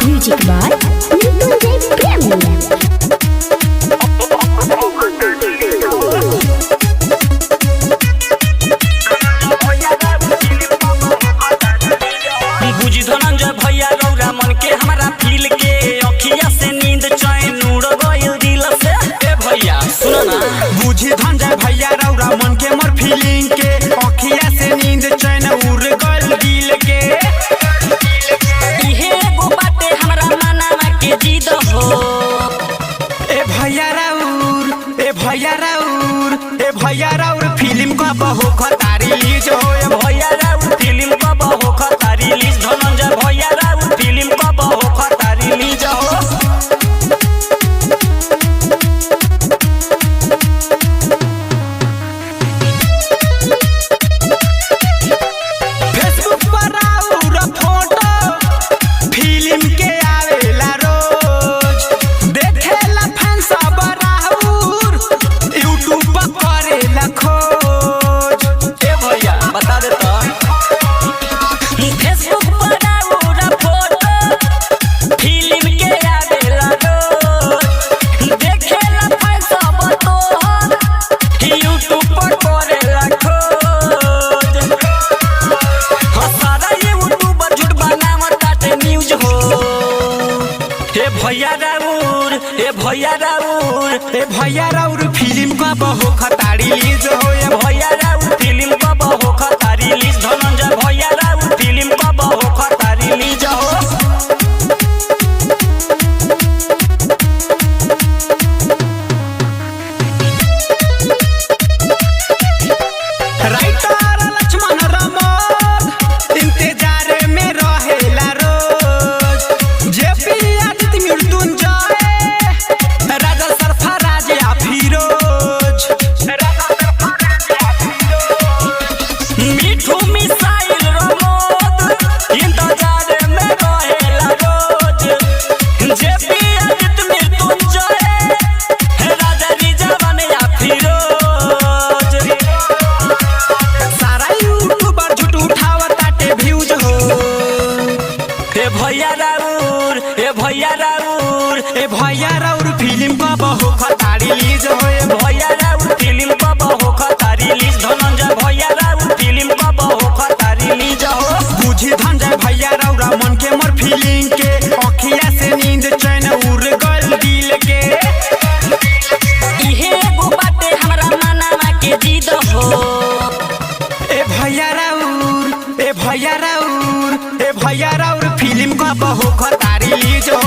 Music by Mrityunjay Premium. बुझी धनंजय भैया रौरा मन के हमारा फील के अखिया से नींद चैन उड़ गइल दिल से। ए भैया सुनो ना, बुझी धनंजय भैया रौरा मन के मोर फीलिंग के अखिया से नींद चैन उड़ गइल दिल के। इहे एगो बाटे हमरा मनावा के जिद हो। ए भैया राउर ए भैया राउर ए भैया राउर फिल्म का बहु खतारी लीज हो। ए भैया राउर फिल्म कब हो खतारी लीज। धनंजय भैया राउर फिल्म कब हो खतारी लीज हो। फेसबुक पर राउर फोटो फिल्म के आवेला रोज देखेला फैन सब राउर यूट्यूब पर करेला खोज। ए भैया बता दे तो, फेसबुक पर राउर फोटो फिल्म के आवेला रोज देखेला फैन सब तोहर यूट्यूब पर करेला खोज। सारा यूट्यूबर झूठ बनावत ताटे न्यूज हो। ए भैया राउर ए भैया राउर ए भैया राउर फिल्म का बहु खतारी लीज हो। ए भैया राउर फिल्म कब हो खतारी लीज। धनंजय भैया राउर फिल्म कब हो खतारी लीज हो। राइटर लक्ष्मण रमोद इंतजार में रहेला रोज। जेपी आदित्य मृत्युंजय राजा सरफराज या फिरोज। मिठू मिसाइल रमोद इंतजार में रहेला रोज। जेपी आदित्य मृत्युंजय राजा रिजवान या फिरोज। सारा यूट्यूबर झूठ उठावताटे व्यूज हो। ए भैया राउर ए भैया राउर ए भैया राउर फिल्म का बहु खतारी लीज हो। ए भैया राउर फिल्म कब हो खतारी लीज। धनंजय भैया राउर फिल्म कब हो खतारी लीज हो। बुझी धनंजय भैया रौरा मन के मोर फीलिंग के अखिया से नींद चैन उड़ गइल दिल के। इहे एगो बाटे हमरा मनावा के जिद हो। ए भैया राउर ए भैया राउर ए भैया राउर फिल्म का बहु खतारी लीज हो।